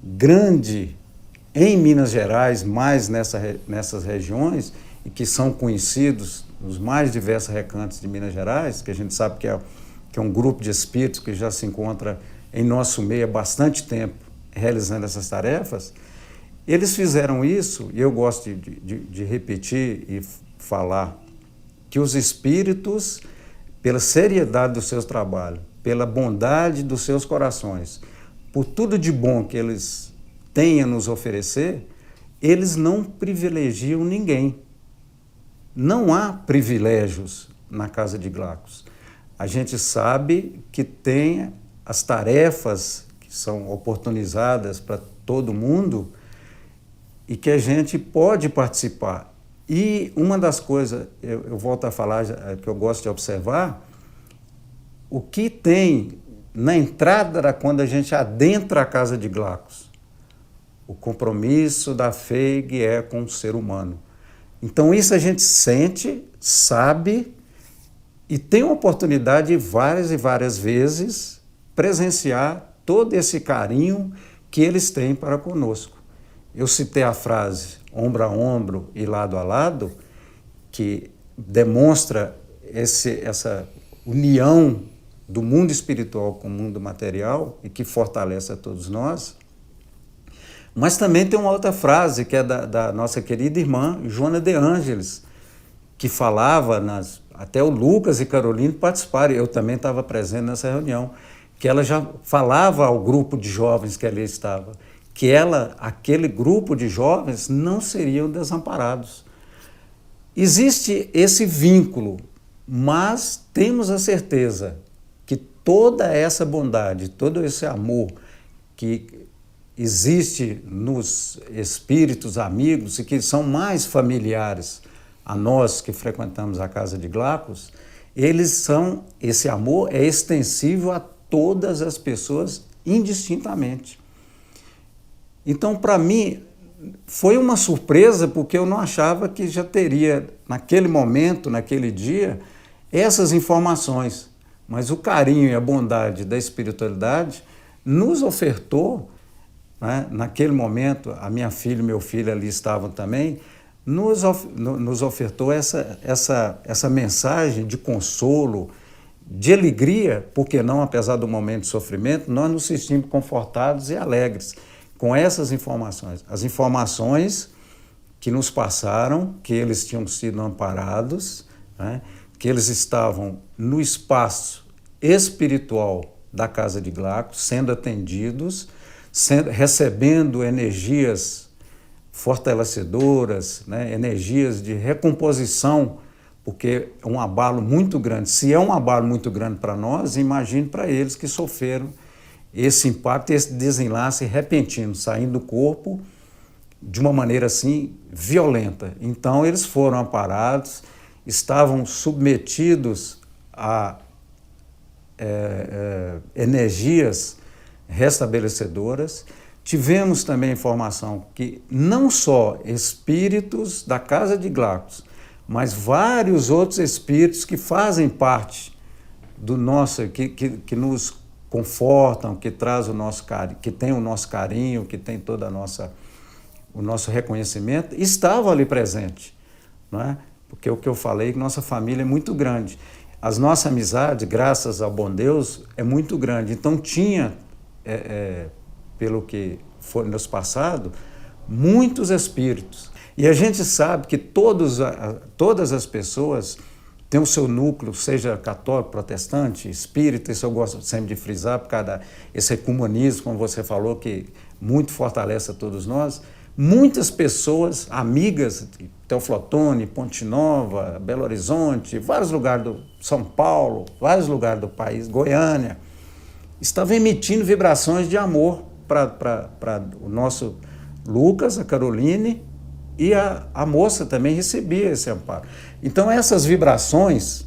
grande em Minas Gerais, mais nessas regiões, e que são conhecidos nos mais diversos recantos de Minas Gerais, que a gente sabe que é um grupo de espíritos que já se encontra em nosso meio há bastante tempo realizando essas tarefas. Eles fizeram isso, e eu gosto de repetir e falar que os espíritos, pela seriedade do seu trabalho, pela bondade dos seus corações, por tudo de bom que eles têm a nos oferecer, eles não privilegiam ninguém. Não há privilégios na casa de Glacos. A gente sabe que tem as tarefas que são oportunizadas para todo mundo e que a gente pode participar. E uma das coisas, eu volto a falar, que eu gosto de observar, o que tem na entrada quando a gente adentra a casa de Glacos, o compromisso da FEIG é com o ser humano. Então isso a gente sente, sabe e tem a oportunidade de várias e várias vezes presenciar todo esse carinho que eles têm para conosco. Eu citei a frase ombro a ombro e lado a lado, que demonstra essa união do mundo espiritual com o mundo material e que fortalece a todos nós. Mas também tem uma outra frase que é da nossa querida irmã Joana de Ângeles, que falava, até o Lucas e Carolina participaram, eu também estava presente nessa reunião, que ela já falava ao grupo de jovens que ali estava, que aquele grupo de jovens não seriam desamparados. Existe esse vínculo, mas temos a certeza que toda essa bondade, todo esse amor que existe nos espíritos amigos e que são mais familiares a nós que frequentamos a casa de Glacos, esse amor é extensível a todas as pessoas indistintamente. Então, para mim, foi uma surpresa, porque eu não achava que já teria, naquele momento, naquele dia, essas informações. Mas o carinho e a bondade da espiritualidade nos ofertou, né, naquele momento, a minha filha e meu filho ali estavam também, nos ofertou essa mensagem de consolo, de alegria, porque não, apesar do momento de sofrimento, nós nos sentimos confortados e alegres com essas informações. As informações que nos passaram, que eles tinham sido amparados, né, que eles estavam no espaço espiritual da casa de Glacos, sendo atendidos, recebendo energias fortalecedoras, né, energias de recomposição, porque é um abalo muito grande. Se é um abalo muito grande para nós, imagine para eles que sofreram esse impacto, esse desenlace repentino, saindo do corpo de uma maneira assim violenta. Então eles foram amparados, estavam submetidos a energias restabelecedoras. Tivemos também informação que não só espíritos da casa de Glacos, mas vários outros espíritos que fazem parte do nosso, que nos confortam, que traz o nosso carinho, que tem o nosso carinho, que tem toda o nosso reconhecimento, estavam ali presentes, não é? Porque o que eu falei, que nossa família é muito grande. As nossas amizades, graças ao bom Deus, é muito grande. Então tinha, pelo que foi nos passado, muitos espíritos. E a gente sabe que todas as pessoas têm o seu núcleo, seja católico, protestante, espírita, isso eu gosto sempre de frisar, por causa desse ecumenismo, como você falou, que muito fortalece a todos nós. Muitas pessoas, amigas, Teoflotone, Ponte Nova, Belo Horizonte, vários lugares do São Paulo, vários lugares do país, Goiânia, estavam emitindo vibrações de amor para o nosso Lucas, a Caroline, e a moça também recebia esse amparo. Então essas vibrações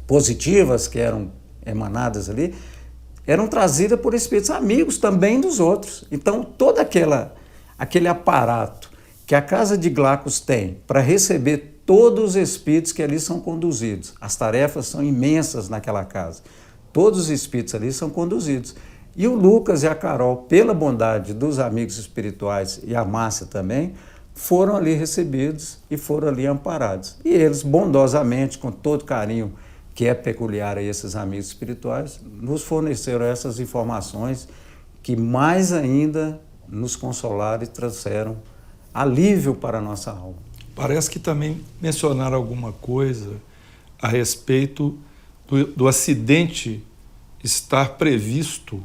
positivas que eram emanadas ali, eram trazidas por espíritos amigos também dos outros. Então todo aquele aparato que a casa de Glacos tem para receber todos os espíritos que ali são conduzidos, as tarefas são imensas naquela casa, todos os espíritos ali são conduzidos. E o Lucas e a Carol, pela bondade dos amigos espirituais e a Márcia também, foram ali recebidos e foram ali amparados. E eles, bondosamente, com todo carinho que é peculiar a esses amigos espirituais, nos forneceram essas informações que mais ainda nos consolaram e trouxeram alívio para a nossa alma. Parece que também mencionaram alguma coisa a respeito do acidente estar previsto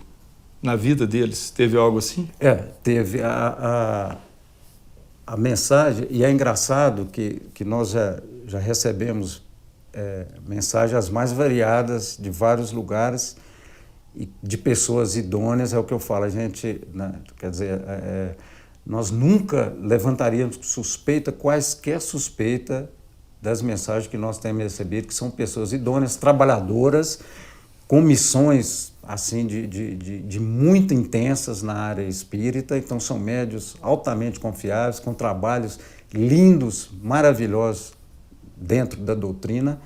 na vida deles. Teve algo assim? Teve a mensagem, e é engraçado que nós já recebemos mensagens as mais variadas de vários lugares e de pessoas idôneas. É o que eu falo, a gente, né, quer dizer, nós nunca levantaríamos suspeita, quaisquer suspeita das mensagens que nós temos recebido, que são pessoas idôneas, trabalhadoras, com missões assim de muito intensas na área espírita. Então são médios altamente confiáveis, com trabalhos lindos, maravilhosos dentro da doutrina,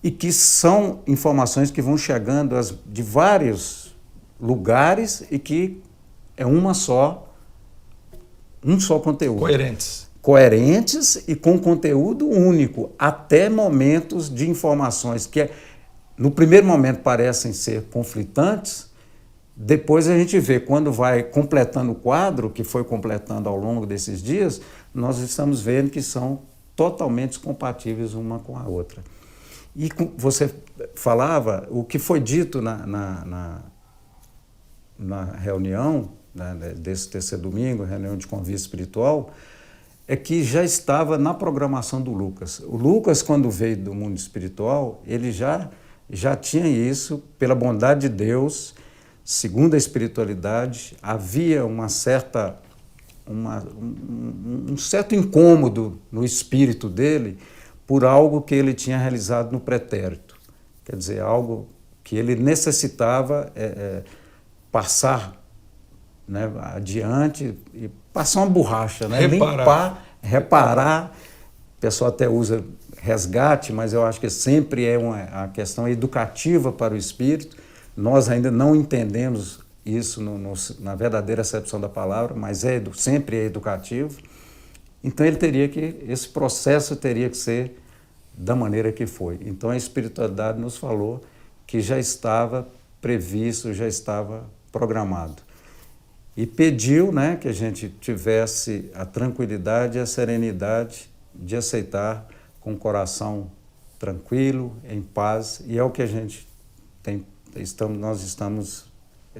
e que são informações que vão chegando de vários lugares e que é um só conteúdo. Coerentes e com conteúdo único, até momentos de informações que no primeiro momento parecem ser conflitantes, depois a gente vê, quando vai completando o quadro, que foi completando ao longo desses dias, nós estamos vendo que são totalmente compatíveis uma com a outra. E você falava, o que foi dito na reunião, né, desse terceiro domingo, reunião de convite espiritual, é que já estava na programação do Lucas. O Lucas, quando veio do mundo espiritual, ele já tinha isso, pela bondade de Deus, segundo a espiritualidade, havia um certo incômodo no espírito dele por algo que ele tinha realizado no pretérito. Quer dizer, algo que ele necessitava passar, né, adiante e passar uma borracha, né? Reparar. O pessoal até usa resgate, mas eu acho que sempre a questão educativa para o espírito. Nós ainda não entendemos isso na verdadeira acepção da palavra, mas sempre é educativo. Então esse processo teria que ser da maneira que foi. Então a espiritualidade nos falou que já estava previsto, já estava programado. E pediu, né, que a gente tivesse a tranquilidade e a serenidade de aceitar com o coração tranquilo, em paz, e é o que a gente nós estamos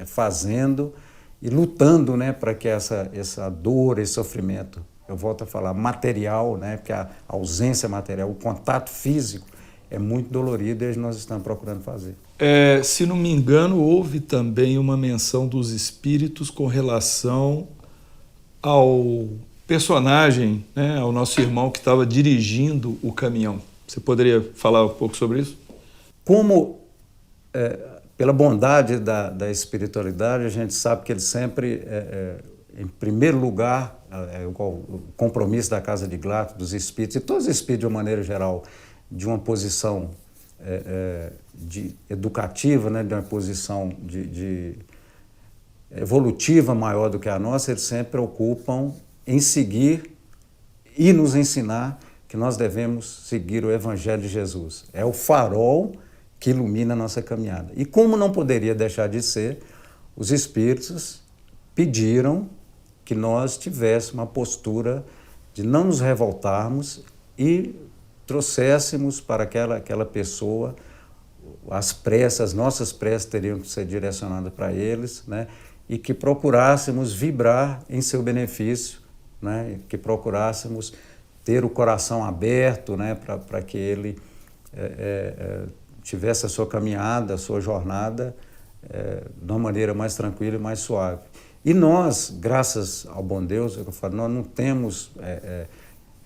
fazendo e lutando, né, para que essa dor, esse sofrimento, eu volto a falar, material, né, porque a ausência material, o contato físico é muito dolorido e nós estamos procurando fazer. Se não me engano, houve também uma menção dos espíritos com relação ao personagem, né, ao nosso irmão que estava dirigindo o caminhão. Você poderia falar um pouco sobre isso? Como, pela bondade da espiritualidade, a gente sabe que ele sempre, em primeiro lugar, o compromisso da Casa de Glato, dos espíritos, e todos os espíritos de uma maneira geral, de uma posição educativa, né, de uma posição evolutiva maior do que a nossa, eles sempre preocupam em seguir e nos ensinar que nós devemos seguir o Evangelho de Jesus. É o farol que ilumina a nossa caminhada. E como não poderia deixar de ser, os espíritos pediram que nós tivéssemos uma postura de não nos revoltarmos e trouxéssemos para aquela pessoa as nossas preces teriam que ser direcionadas para eles, né? E que procurássemos vibrar em seu benefício, né? Que procurássemos ter o coração aberto, né? Para que ele tivesse a sua caminhada, a sua jornada de uma maneira mais tranquila e mais suave. E nós, graças ao bom Deus, eu falo, nós não temos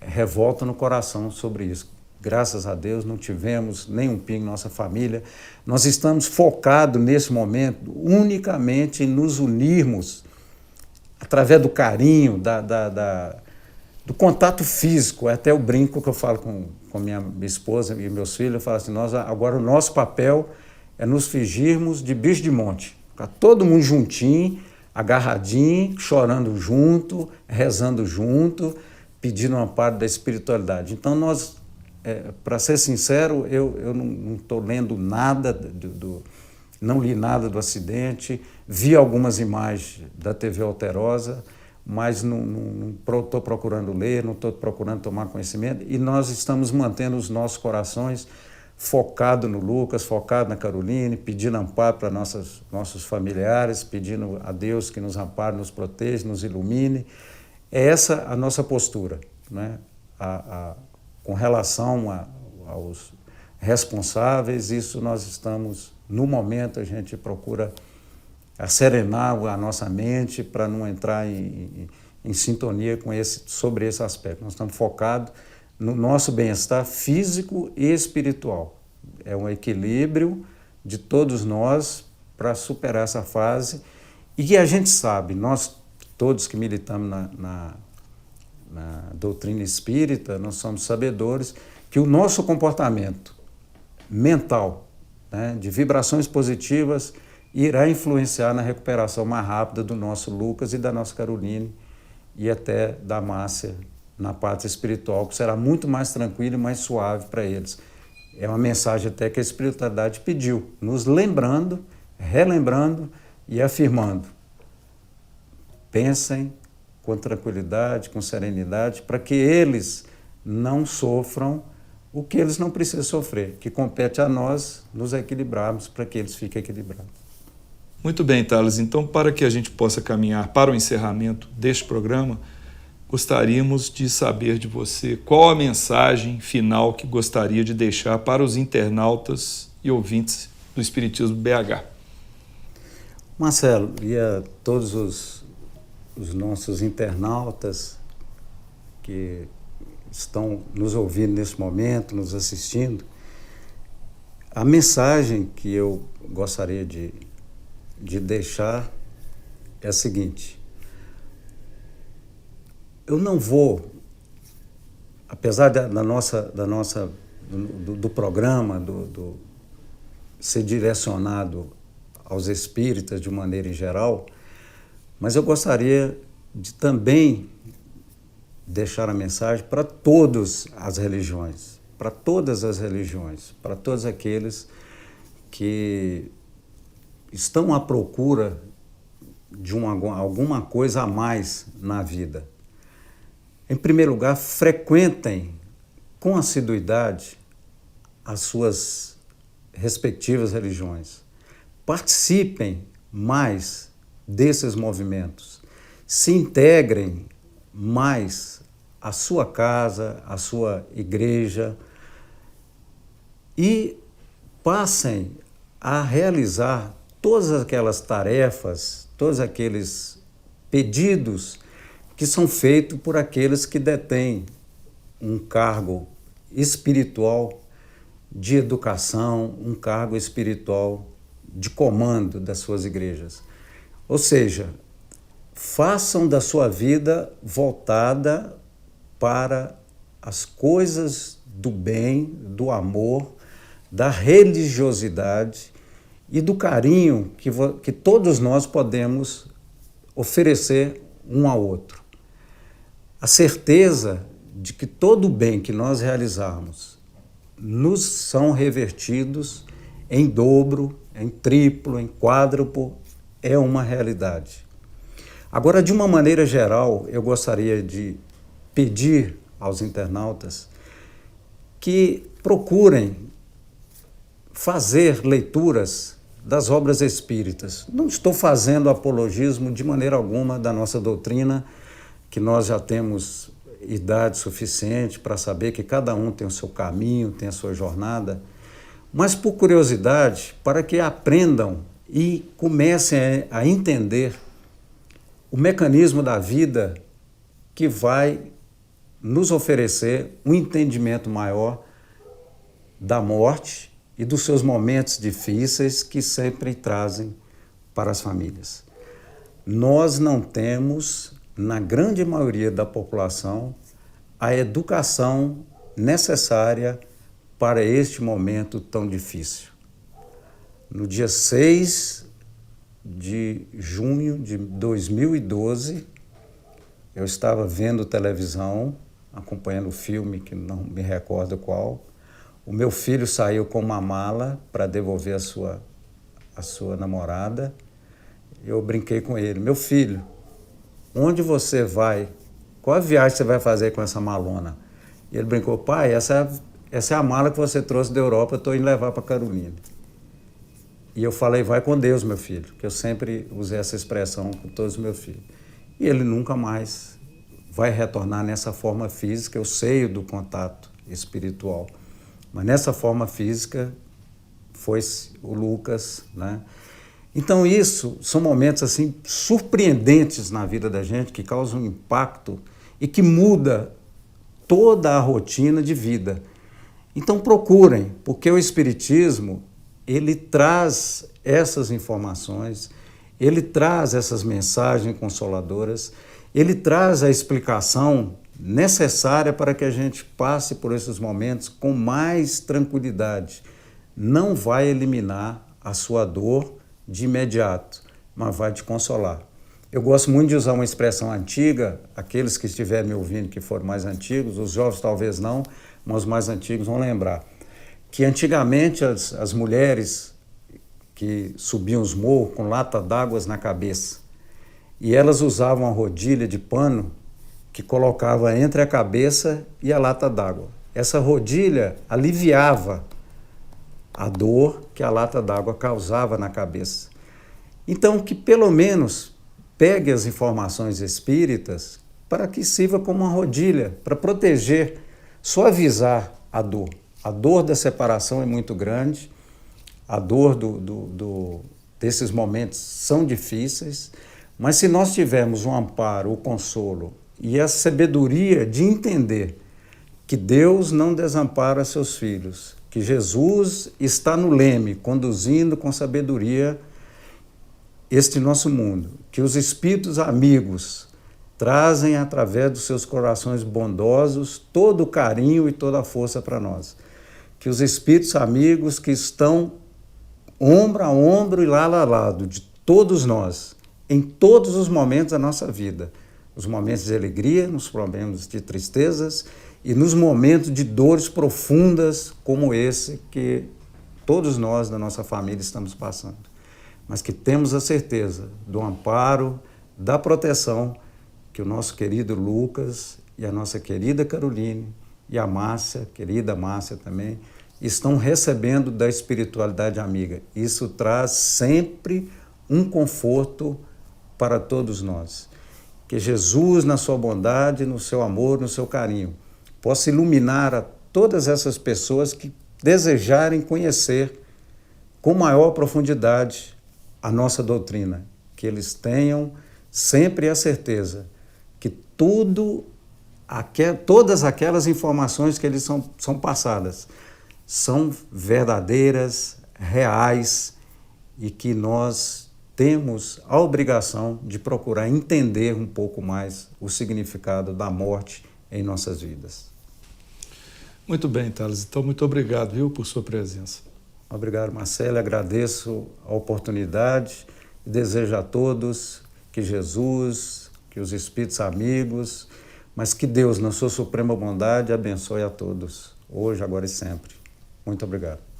revolta no coração sobre isso. Graças a Deus não tivemos nenhum pingo em nossa família. Nós estamos focados nesse momento unicamente em nos unirmos através do carinho, do contato físico. É até o brinco que eu falo com minha esposa e meus filhos, eu falo assim, agora o nosso papel é nos fingirmos de bicho de monte. Ficar todo mundo juntinho, agarradinho, chorando junto, rezando junto, pedindo uma parte da espiritualidade. Então nós, para ser sincero, eu não estou lendo nada, não li nada do acidente, vi algumas imagens da TV Alterosa, mas não estou procurando ler, não estou procurando tomar conhecimento, e nós estamos mantendo os nossos corações focados no Lucas, focados na Caroline, pedindo amparo para nossos familiares, pedindo a Deus que nos ampare, nos proteja, nos ilumine. É essa a nossa postura, né? Com relação aos responsáveis, isso nós estamos, no momento, a gente procura serenar a nossa mente para não entrar em sintonia sobre esse aspecto. Nós estamos focados no nosso bem-estar físico e espiritual. É um equilíbrio de todos nós para superar essa fase, e que a gente sabe, nós todos que militamos na doutrina espírita, nós somos sabedores que o nosso comportamento mental, né, de vibrações positivas, irá influenciar na recuperação mais rápida do nosso Lucas e da nossa Caroline, e até da Márcia na parte espiritual, que será muito mais tranquilo e mais suave para eles. É uma mensagem até que a espiritualidade pediu, nos lembrando, relembrando e afirmando. Pensem com tranquilidade, com serenidade, para que eles não sofram o que eles não precisam sofrer, que compete a nós nos equilibrarmos para que eles fiquem equilibrados. Muito bem, Thales. Então, para que a gente possa caminhar para o encerramento deste programa, gostaríamos de saber de você qual a mensagem final que gostaria de deixar para os internautas e ouvintes do Espiritismo BH. Marcelo, e a todos os nossos internautas que estão nos ouvindo nesse momento, nos assistindo, a mensagem que eu gostaria de deixar é a seguinte: eu não vou, apesar do programa ser direcionado aos espíritas de maneira em geral, mas eu gostaria de também deixar a mensagem para todas as religiões, para todos aqueles que estão à procura de alguma coisa a mais na vida. Em primeiro lugar, frequentem com assiduidade as suas respectivas religiões. Participem mais desses movimentos. Se integrem mais à sua casa, à sua igreja, e passem a realizar todas aquelas tarefas, todos aqueles pedidos que são feitos por aqueles que detêm um cargo espiritual de educação, um cargo espiritual de comando das suas igrejas. Ou seja, façam da sua vida voltada para as coisas do bem, do amor, da religiosidade e do carinho que todos nós podemos oferecer um ao outro. A certeza de que todo o bem que nós realizarmos nos são revertidos em dobro, em triplo, em quádruplo, é uma realidade. Agora, de uma maneira geral, eu gostaria de pedir aos internautas que procurem fazer leituras das obras espíritas. Não estou fazendo apologismo de maneira alguma da nossa doutrina, que nós já temos idade suficiente para saber que cada um tem o seu caminho, tem a sua jornada, mas por curiosidade, para que aprendam e comecem a entender o mecanismo da vida que vai nos oferecer um entendimento maior da morte e dos seus momentos difíceis que sempre trazem para as famílias. Nós não temos, na grande maioria da população, a educação necessária para este momento tão difícil. No dia 6 de junho de 2012, eu estava vendo televisão, acompanhando o filme, que não me recordo qual. O meu filho saiu com uma mala para devolver a sua namorada. Eu brinquei com ele: meu filho, onde você vai? Qual a viagem você vai fazer com essa malona? E ele brincou, pai, essa é a mala que você trouxe da Europa, eu estou indo levar para Carolina. E eu falei, vai com Deus, meu filho, que eu sempre usei essa expressão com todos os meus filhos. E ele nunca mais vai retornar nessa forma física, eu sei do contato espiritual. Mas nessa forma física foi o Lucas, né? Então isso são momentos assim surpreendentes na vida da gente, que causam um impacto e que muda toda a rotina de vida. Então procurem, porque o Espiritismo, ele traz essas informações, ele traz essas mensagens consoladoras, ele traz a explicação necessária para que a gente passe por esses momentos com mais tranquilidade. Não vai eliminar a sua dor de imediato, mas vai te consolar. Eu gosto muito de usar uma expressão antiga, aqueles que estiverem me ouvindo que foram mais antigos, os jovens talvez não, mas os mais antigos vão lembrar, que antigamente as mulheres que subiam os morros com lata d'água na cabeça, e elas usavam a rodilha de pano que colocava entre a cabeça e a lata d'água. Essa rodilha aliviava a dor que a lata d'água causava na cabeça. Então, que pelo menos pegue as informações espíritas para que sirva como uma rodilha, para proteger, suavizar a dor. A dor da separação é muito grande, a dor desses momentos são difíceis, mas se nós tivermos um amparo, o consolo e a sabedoria de entender que Deus não desampara seus filhos, que Jesus está no leme, conduzindo com sabedoria este nosso mundo, que os espíritos amigos trazem através dos seus corações bondosos todo o carinho e toda a força para nós, que os espíritos amigos que estão ombro a ombro e lado a lado de todos nós, em todos os momentos da nossa vida, nos momentos de alegria, nos momentos de tristezas e nos momentos de dores profundas como esse que todos nós da nossa família estamos passando. Mas que temos a certeza do amparo, da proteção que o nosso querido Lucas e a nossa querida Caroline e a Márcia, querida Márcia também, estão recebendo da espiritualidade amiga. Isso traz sempre um conforto para todos nós. Que Jesus, na sua bondade, no seu amor, no seu carinho, possa iluminar a todas essas pessoas que desejarem conhecer com maior profundidade a nossa doutrina. Que eles tenham sempre a certeza que todas aquelas informações que eles são passadas são verdadeiras, reais e que nós temos a obrigação de procurar entender um pouco mais o significado da morte em nossas vidas. Muito bem, Thales. Então, muito obrigado, viu, por sua presença. Obrigado, Marcelo. Agradeço a oportunidade e desejo a todos que Jesus, que os espíritos amigos, mas que Deus, na sua suprema bondade, abençoe a todos, hoje, agora e sempre. Muito obrigado.